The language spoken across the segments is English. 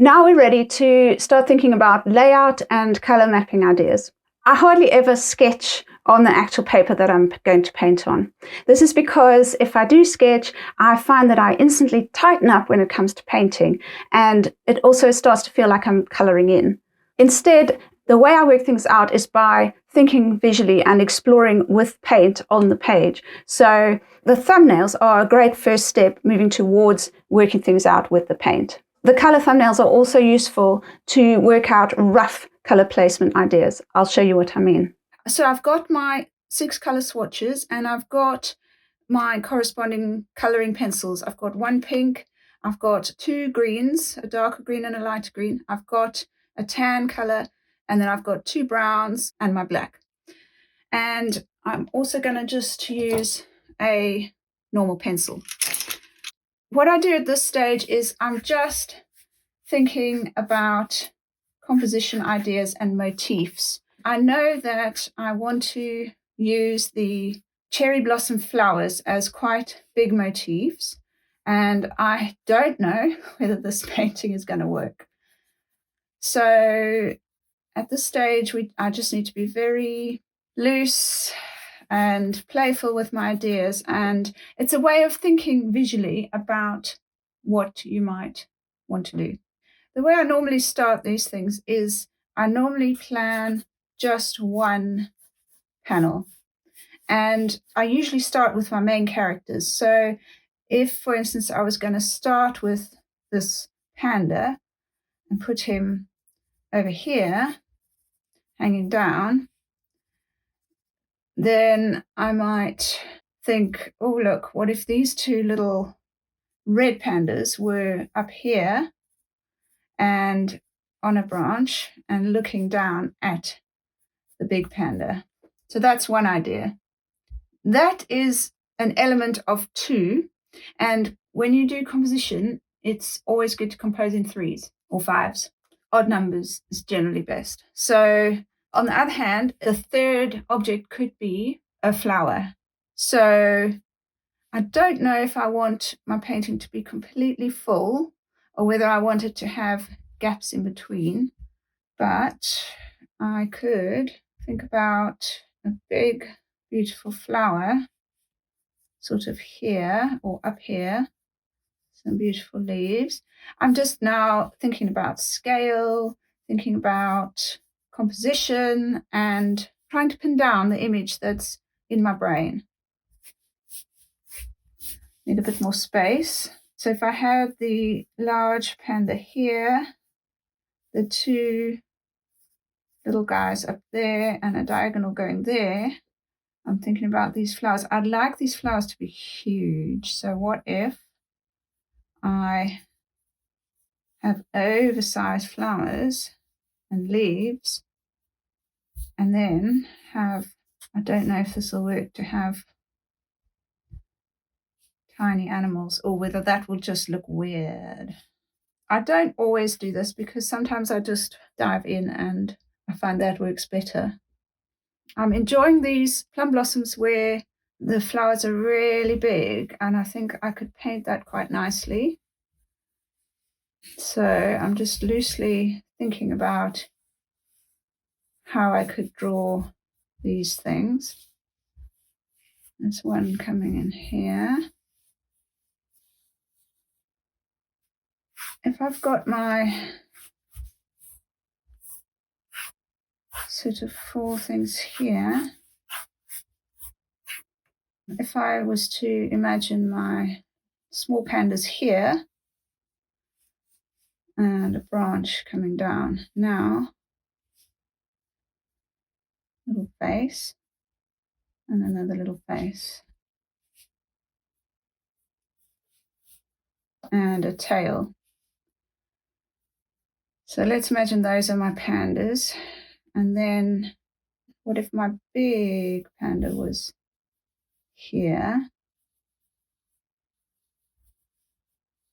Now we're ready to start thinking about layout and color mapping ideas. I hardly ever sketch on the actual paper that I'm going to paint on. This is because if I do sketch, I find that I instantly tighten up when it comes to painting, and it also starts to feel like I'm coloring in. Instead, the way I work things out is by thinking visually and exploring with paint on the page. So the thumbnails are a great first step moving towards working things out with the paint. The color thumbnails are also useful to work out rough color placement ideas. I'll show you what I mean. So I've got my 6 color swatches and I've got my corresponding coloring pencils. I've got 1 pink, I've got 2 greens, a darker green and a lighter green. I've got a tan color, and then I've got 2 browns and my black. And I'm also going to just use a normal pencil. What I do at this stage is I'm just thinking about composition ideas and motifs. I know that I want to use the cherry blossom flowers as quite big motifs, and I don't know whether this painting is going to work. So at this stage, I just need to be very loose and playful with my ideas, and it's a way of thinking visually about what you might want to do. The way I normally start these things is I normally plan just one panel, and I usually start with my main characters. So if, for instance, I was going to start with this panda and put him over here hanging down, then I might think, oh, look, what if these 2 little red pandas were up here and on a branch and looking down at the big panda? So that's one idea. That is an element of 2. And when you do composition, it's always good to compose in 3s or 5s. Odd numbers is generally best. So on the other hand, the third object could be a flower. So I don't know if I want my painting to be completely full or whether I want it to have gaps in between, but I could think about a big, beautiful flower sort of here or up here, some beautiful leaves. I'm just now thinking about scale, thinking about composition, and trying to pin down the image that's in my brain. Need a bit more space. So if I had the large panda here, the 2 little guys up there, and a diagonal going there, I'm thinking about these flowers. I'd like these flowers to be huge. So what if I have oversized flowers and leaves, and then have, I don't know if this will work, to have tiny animals, or whether that will just look weird. I don't always do this because sometimes I just dive in and I find that works better. I'm enjoying these plum blossoms where the flowers are really big, and I think I could paint that quite nicely. So I'm just loosely thinking about how I could draw these things. There's one coming in here. If I've got my sort of 4 things here, if I was to imagine my small pandas here and a branch coming down, now little face and another little face and a tail. So let's imagine those are my pandas. And then what if my big panda was here?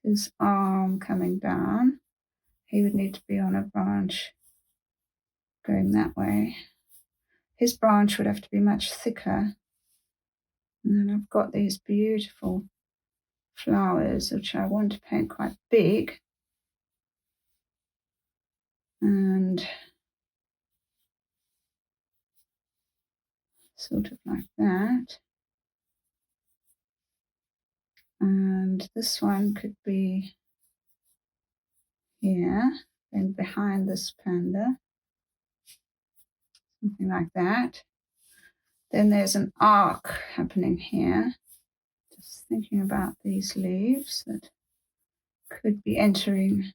His arm coming down. He would need to be on a branch going that way. His branch would have to be much thicker. And then I've got these beautiful flowers, which I want to paint quite big. and sort of like that. And this one could be here and behind this panda, something like that. Then there's an arc happening here. Just thinking about these leaves that could be entering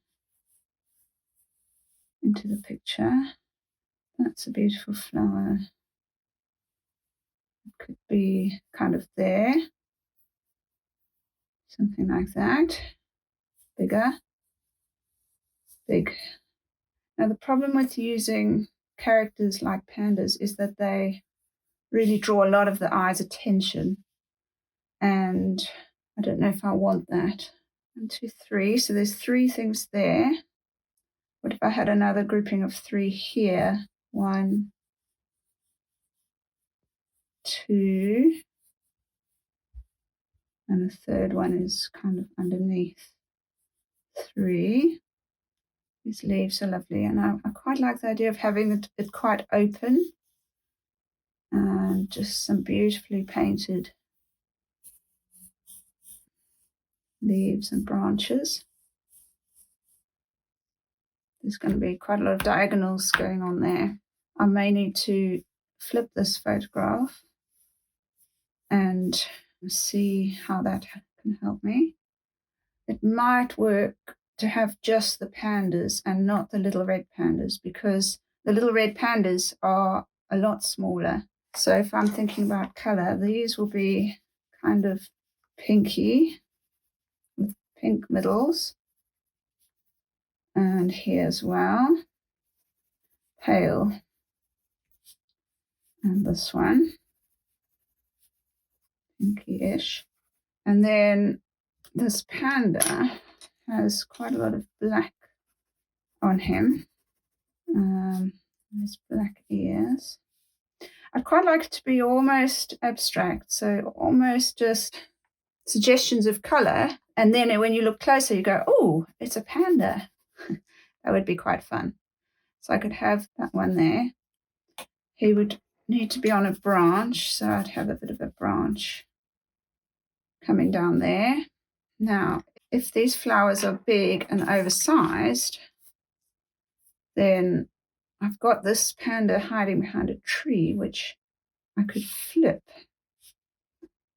into the picture. That's a beautiful flower. It could be kind of there, something like that. Bigger, big. Now the problem with using characters like pandas is that they really draw a lot of the eye's attention, and I don't know if I want that. 1, 2, 3. So there's 3 things there. What if I had another grouping of 3 here? 1, 2, and the third one is kind of underneath 3. These leaves are lovely, and I quite like the idea of having it quite open, and just some beautifully painted leaves and branches. There's going to be quite a lot of diagonals going on there. I may need to flip this photograph and see how that can help me. It might work to have just the pandas and not the little red pandas, because the little red pandas are a lot smaller. So if I'm thinking about color, these will be kind of pinky with pink middles, and here as well, pale, and this one pinky-ish. And then this panda has quite a lot of black on him. There's black ears. I'd quite like it to be almost abstract, so almost just suggestions of color, and then when you look closer you go, oh, it's a panda. That would be quite fun. So I could have that one there. He would need to be on a branch, so I'd have a bit of a branch coming down there. Now, if these flowers are big and oversized, then I've got this panda hiding behind a tree, which I could flip.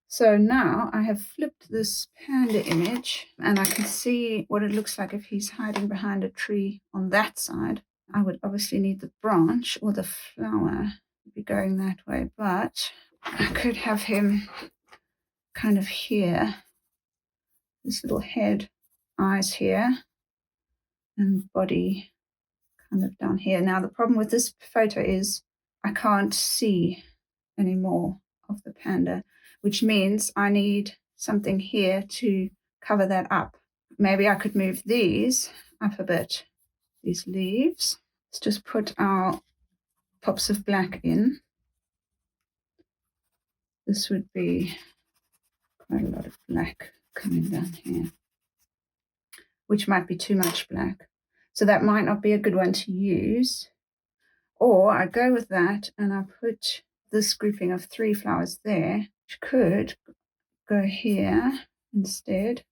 So now I have flipped this panda image, and I can see what it looks like if he's hiding behind a tree on that side. I would obviously need the branch, or the flower would be going that way, but I could have him kind of here, this little head, eyes here, and body kind of down here. Now the problem with this photo is I can't see any more of the panda, which means I need something here to cover that up. Maybe I could move these up a bit, these leaves. Let's just put our pops of black in. This would be quite a lot of black coming down here, which might be too much black. So that might not be a good one to use. Or I go with that and I put this grouping of 3 flowers there, which could go here instead.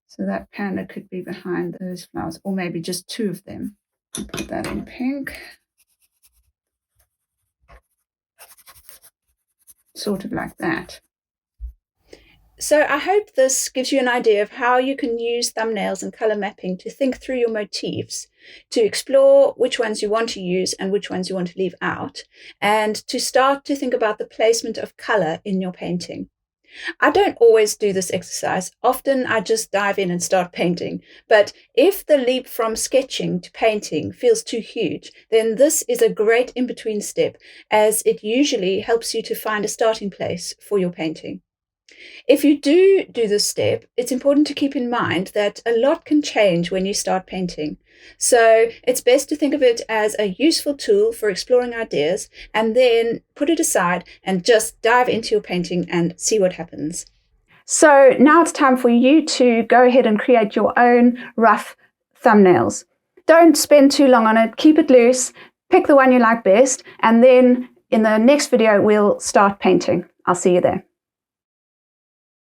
So that panda could be behind those flowers, or maybe just 2 of them. I'll put that in pink. Sort of like that. So I hope this gives you an idea of how you can use thumbnails and color mapping to think through your motifs, to explore which ones you want to use and which ones you want to leave out, and to start to think about the placement of color in your painting. I don't always do this exercise. Often I just dive in and start painting. But if the leap from sketching to painting feels too huge, then this is a great in-between step, as it usually helps you to find a starting place for your painting. If you do this step, it's important to keep in mind that a lot can change when you start painting. So it's best to think of it as a useful tool for exploring ideas, and then put it aside and just dive into your painting and see what happens. So now it's time for you to go ahead and create your own rough thumbnails. Don't spend too long on it. Keep it loose. Pick the one you like best. And then in the next video, we'll start painting. I'll see you there.